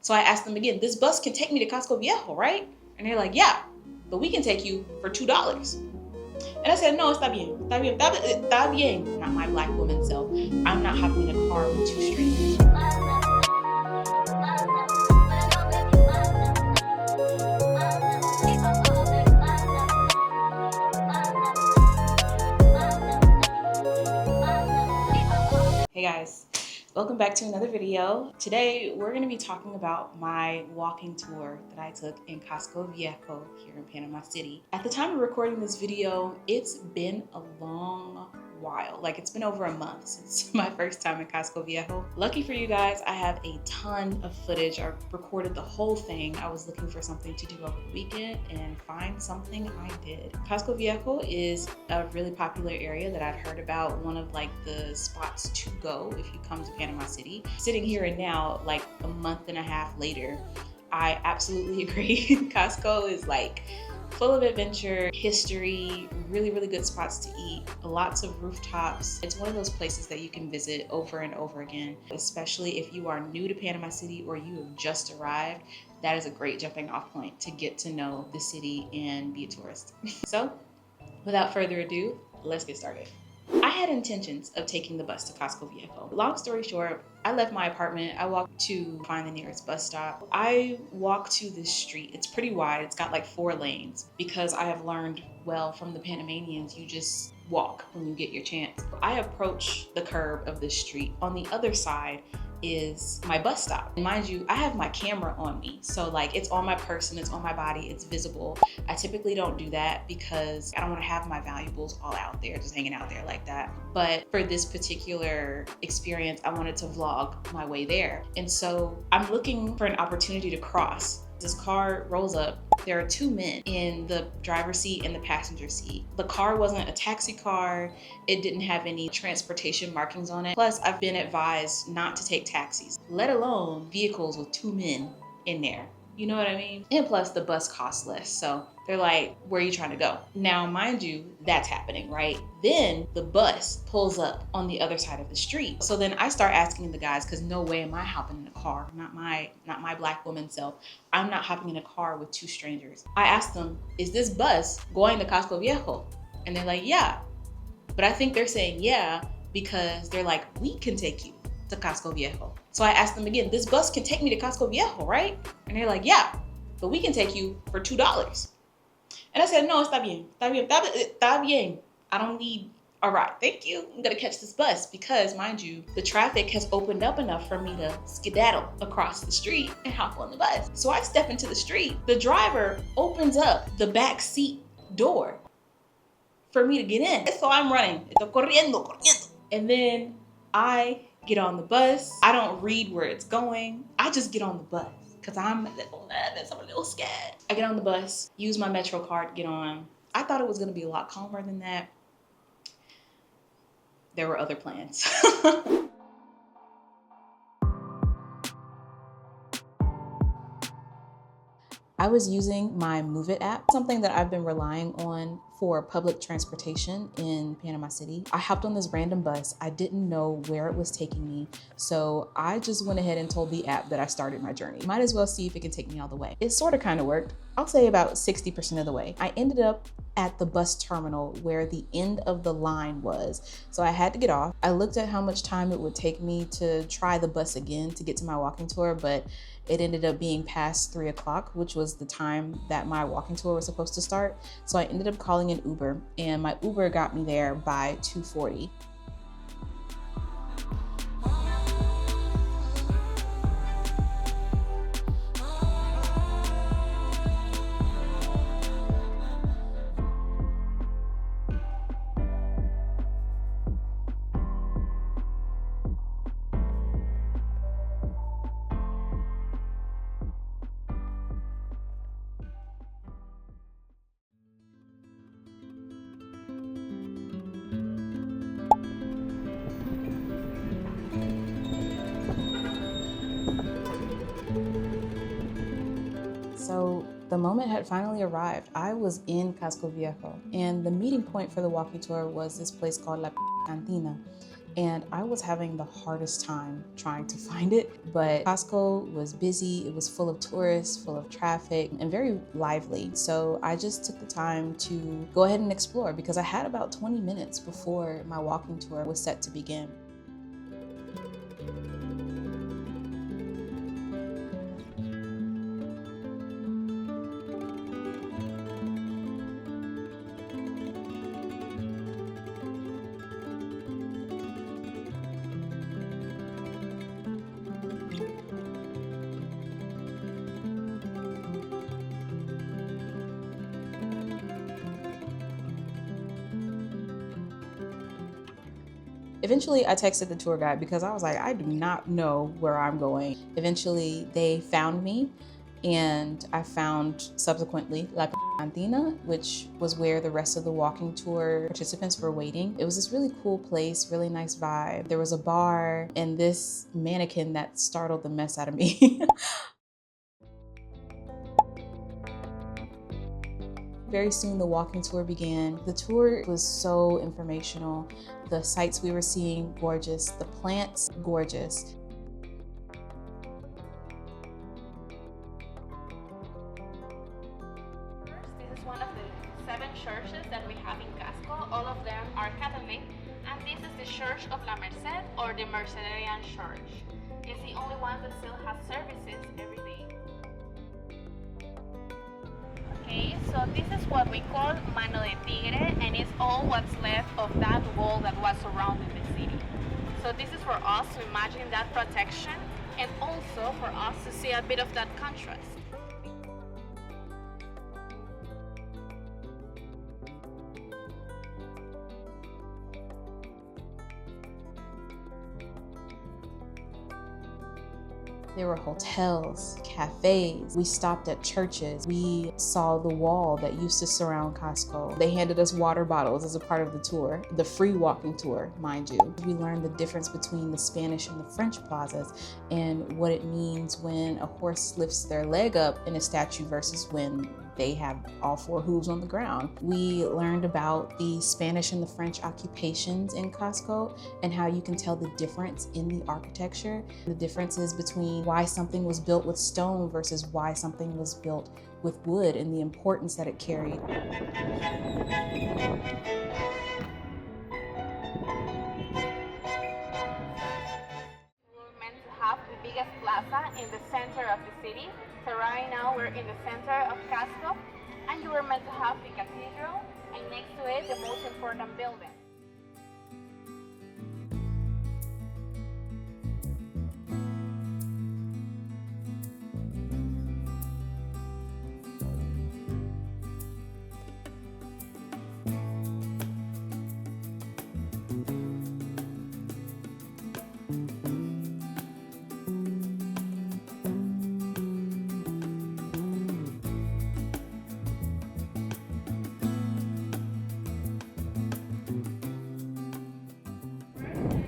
So I asked them again, this bus can take me to Casco Viejo, right? And they're like, yeah, but we can take you for $2. And I said, no, está bien, está bien. Not my black woman self. I'm not hopping in a car with two strangers. Hey guys, welcome back to another video. Today we're going to be talking about my walking tour that I took in Casco Viejo here in Panama City. At the time of recording this video, it's been a long while. Like, it's been over a month since my first time in Casco Viejo. Lucky for you guys, I have a ton of footage. I recorded the whole thing. I was looking for something to do over the weekend and find something I did. Casco Viejo is a really popular area that I'd heard about, one of like the spots to go if you come to Panama City. Sitting here and now, like a month and a half later, I absolutely agree. Casco is like full of adventure, history, really good spots to eat, lots of rooftops. It's one of those places that you can visit over and over again, especially if you are new to Panama City or you have just arrived. That is a great jumping off point to get to know the city and be a tourist. So without further ado, let's get started. I had intentions of taking the bus to Casco Viejo. Long story short, I left my apartment. I walked to find the nearest bus stop. I walked to this street. It's pretty wide. It's got like 4 lanes because I have learned well from the Panamanians, you just walk when you get your chance. I approach the curb of this street. On the other side is my bus stop. And mind you, I have my camera on me. So like, it's on my person, it's on my body, it's visible. I typically don't do that because I don't want to have my valuables all out there, just hanging out there like that. But for this particular experience, I wanted to vlog my way there. And so I'm looking for an opportunity to cross. This car rolls up. There are 2 men in the driver's seat and the passenger seat. The car wasn't a taxi car. It didn't have any transportation markings on it. Plus, I've been advised not to take taxis, let alone vehicles with 2 men in there. You know what I mean? And plus, the bus costs less. So they're like, where are you trying to go? Now, mind you, that's happening, right? Then the bus pulls up on the other side of the street. So then I start asking the guys, because no way am I hopping in a car, not my black woman self. I'm not hopping in a car with 2 strangers. I asked them, is this bus going to Casco Viejo? And they're like, yeah. But I think they're saying yeah because they're like, we can take you to Casco Viejo. So I asked them again, this bus can take me to Casco Viejo, right? And they're like, yeah, but we can take you for $2. And I said, no, está bien. I don't need a ride. Thank you. I'm gonna catch this bus because, mind you, the traffic has opened up enough for me to skedaddle across the street and hop on the bus. So I step into the street. The driver opens up the back seat door for me to get in. So I'm running. Estoy corriendo. And then I get on the bus. I don't read where it's going. I just get on the bus because I'm a little scared. I get on the bus, use my Metro card to get on. I thought it was gonna be a lot calmer than that. There were other plans. I was using my Move It app, something that I've been relying on for public transportation in Panama City. I hopped on this random bus. I didn't know where it was taking me, so I just went ahead and told the app that I started my journey. Might as well see if it can take me all the way. It sort of kind of worked. I'll say about 60% of the way. I ended up at the bus terminal where the end of the line was. So I had to get off. I looked at how much time it would take me to try the bus again to get to my walking tour, but it ended up being past 3 o'clock, which was the time that my walking tour was supposed to start. So I ended up calling an Uber, and my Uber got me there by 2:40. So the moment had finally arrived. I was in Casco Viejo, and the meeting point for the walking tour was this place called La Cantina. and I was having the hardest time trying to find it. But Costco was busy, it was full of tourists, full of traffic, and very lively. So I just took the time to go ahead and explore because I had about 20 minutes before my walking tour was set to begin. Eventually, I texted the tour guide because I was like, I do not know where I'm going. Eventually, they found me, and I found subsequently La Cantina, which was where the rest of the walking tour participants were waiting. It was this really cool place, really nice vibe. There was a bar and this mannequin that startled the mess out of me. Very soon the walking tour began. The tour was so informational. The sights we were seeing, gorgeous. The plants, gorgeous. This is one of the 7 churches that we have in Casco. All of them are Catholic, and this is the Church of La Merced, or the Mercedarian Church. It's the only one that still has services every day. Okay, so this is what we call Mano de Tigre, and it's all what's left of that wall that was surrounding the city. So this is for us to imagine that protection, and also for us to see a bit of that contrast. There were hotels, cafes. We stopped at churches. We saw the wall that used to surround Costco. They handed us water bottles as a part of the tour, the free walking tour, mind you. We learned the difference between the Spanish and the French plazas and what it means when a horse lifts their leg up in a statue versus when they have all 4 hooves on the ground. We learned about the Spanish and the French occupations in Costco and how you can tell the difference in the architecture, the differences between why something was built with stone versus why something was built with wood and the importance that it carried. We were meant to have the biggest plaza in the center of the city. So right now we're in the center of Casco, and you were meant to have the cathedral, and next to it the most important building.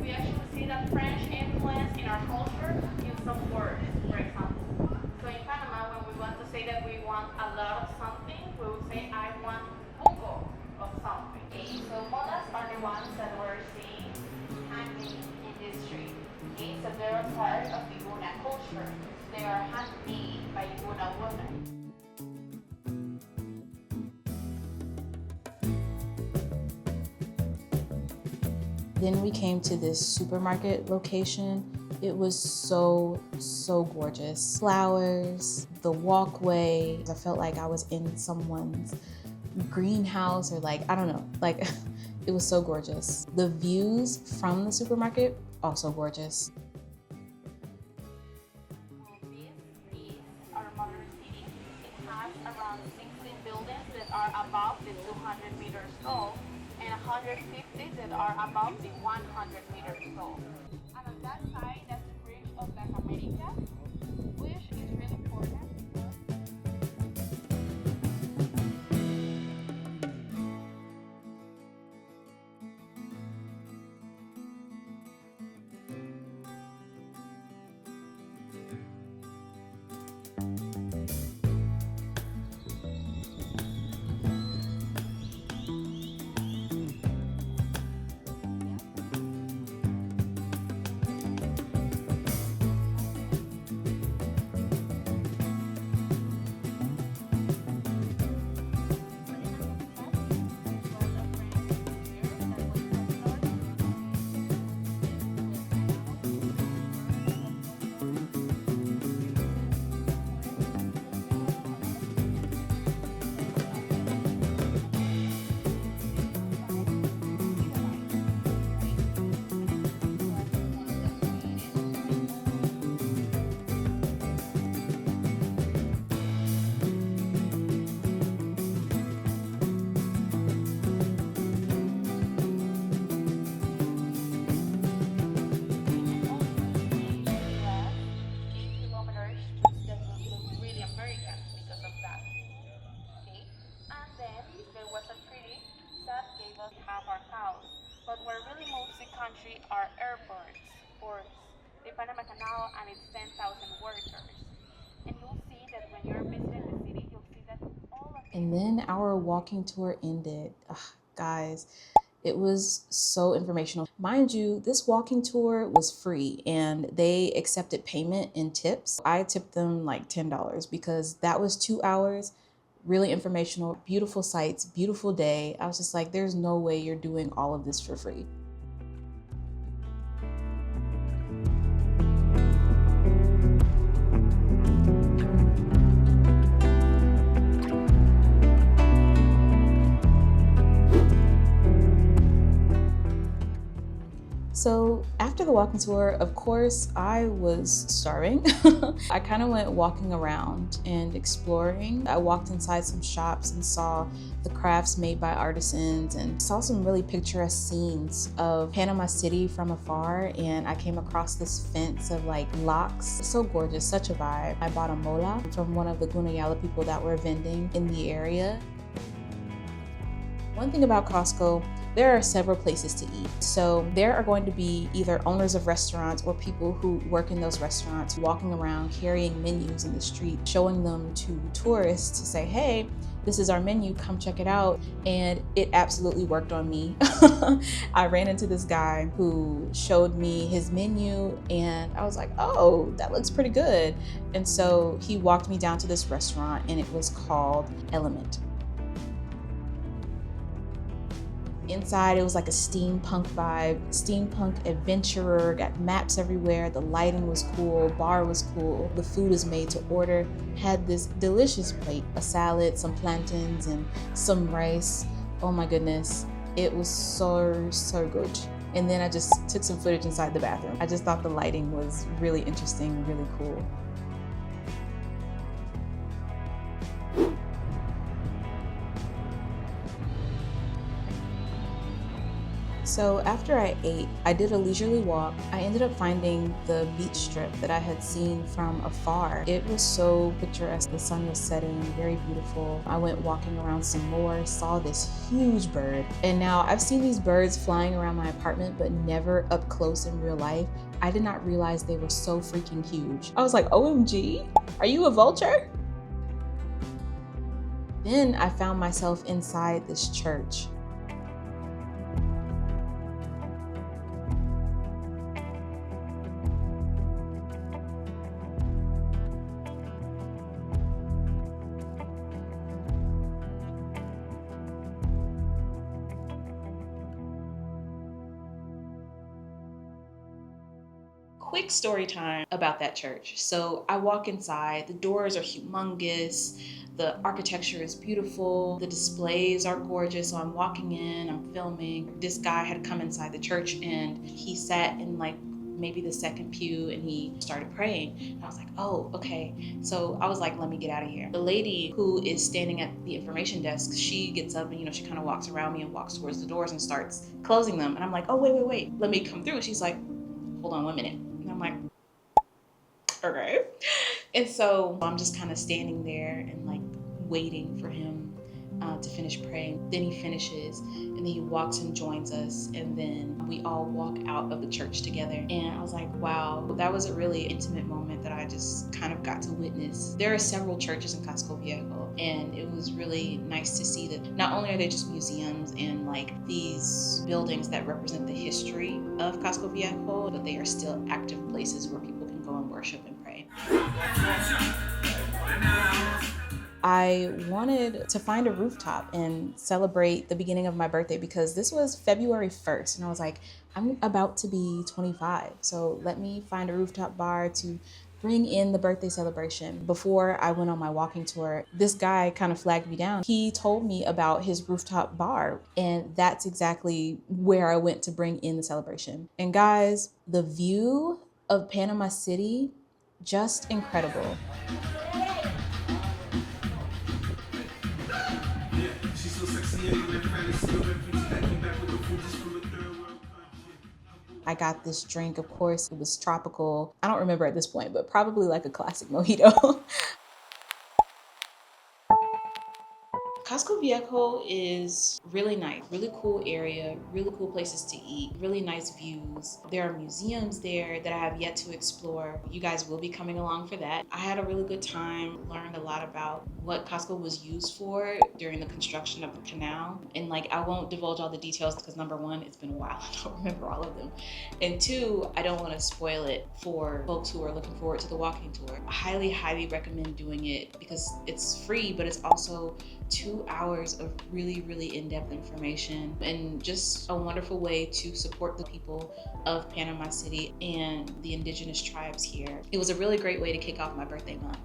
We actually see that French influence in our culture in some words, for example. So in Panama, when we want to say that we want a lot of something, we would say, I want poco of something. Okay, so modas are the ones that we're seeing hanging in this street. Okay, so they're a part of the Iguna culture. They are handmade by Iguna women. Then we came to this supermarket location. It was so gorgeous. Flowers, the walkway. I felt like I was in someone's greenhouse or like, I don't know, like it was so gorgeous. The views from the supermarket, also gorgeous. This is our modern city. It has around 16 buildings that are above the 200 meters tall, and 150 that are above the 100 meters tall. And on that side, that's the bridge of Las Americas, which is really important. now, and it's 10,000 workers. And you'll see that when you're visiting the city, you'll see that all of And then our walking tour ended. Ugh, guys, it was so informational. Mind you, this walking tour was free and they accepted payment in tips. I tipped them like $10 because that was 2 hours, really informational, beautiful sights, beautiful day. I was just like, there's no way you're doing all of this for free. So after the walking tour, of course, I was starving. I kind of went walking around and exploring. I walked inside some shops and saw the crafts made by artisans and saw some really picturesque scenes of Panama City from afar. And I came across this fence of like locks. So gorgeous, such a vibe. I bought a mola from one of the Gunayala people that were vending in the area. One thing about Costco, there are several places to eat. So there are going to be either owners of restaurants or people who work in those restaurants walking around carrying menus in the street, showing them to tourists to say, hey, this is our menu, come check it out. And it absolutely worked on me. I ran into this guy who showed me his menu and I was like, oh, that looks pretty good. And so he walked me down to this restaurant and it was called Element. Inside, it was like a steampunk vibe, steampunk adventurer, got maps everywhere, the lighting was cool, bar was cool, the food is made to order, had this delicious plate, a salad, some plantains, and some rice. Oh my goodness, it was so good. And then I just took some footage inside the bathroom. I just thought the lighting was really interesting, really cool. So after I ate, I did a leisurely walk. I ended up finding the beach strip that I had seen from afar. It was so picturesque. The sun was setting, very beautiful. I went walking around some more, saw this huge bird. And now I've seen these birds flying around my apartment, but never up close in real life. I did not realize they were so freaking huge. I was like, OMG, are you a vulture? Then I found myself inside this church. Quick story time about that church. So I walk inside, the doors are humongous, the architecture is beautiful, the displays are gorgeous. So I'm walking in, I'm filming. This guy had come inside the church and he sat in like maybe the second pew and he started praying. And I was like, oh, okay. So I was like, let me get out of here. The lady who is standing at the information desk, she gets up and, she kind of walks around me and walks towards the doors and starts closing them. And I'm like, oh, wait, let me come through. And she's like, hold on 1 minute. And I'm like, okay. And so I'm just kind of standing there and like waiting for him to finish praying. Then he finishes and then he walks and joins us. And then we all walk out of the church together. And I was like, wow, that was a really intimate moment that I just kind of got to witness. There are several churches in Casco Viejo, and it was really nice to see that not only are they just museums and like these buildings that represent the history of Casco Viejo, but they are still active places where people can go and worship and pray. I wanted to find a rooftop and celebrate the beginning of my birthday because this was February 1st. And I was like, I'm about to be 25. So let me find a rooftop bar to bring in the birthday celebration. Before I went on my walking tour, this guy kind of flagged me down. He told me about his rooftop bar, and that's exactly where I went to bring in the celebration. And guys, the view of Panama City, just incredible. I got this drink, of course, it was tropical. I don't remember at this point, but probably like a classic mojito. Casco Viejo is really nice, really cool area, really cool places to eat, really nice views. There are museums there that I have yet to explore. You guys will be coming along for that. I had a really good time, learned a lot about what Casco was used for during the construction of the canal. And like, I won't divulge all the details because number one, it's been a while, I don't remember all of them. And two, I don't want to spoil it for folks who are looking forward to the walking tour. I highly, highly recommend doing it because it's free, but it's also 2 hours of really, really in-depth information and just a wonderful way to support the people of Panama City and the indigenous tribes here. It was a really great way to kick off my birthday month.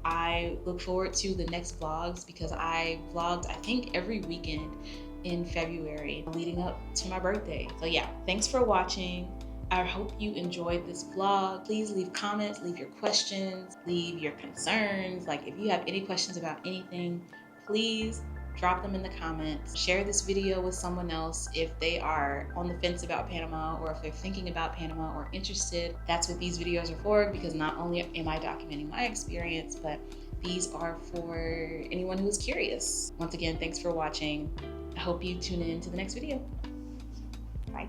I look forward to the next vlogs because I vlogged, I think, every weekend in February leading up to my birthday. So yeah, thanks for watching. I hope you enjoyed this vlog. Please leave comments, leave your questions, leave your concerns. Like if you have any questions about anything, please drop them in the comments. Share this video with someone else if they are on the fence about Panama or if they're thinking about Panama or interested. That's what these videos are for, because not only am I documenting my experience, but these are for anyone who is curious. Once again, thanks for watching. I hope you tune in to the next video. Bye.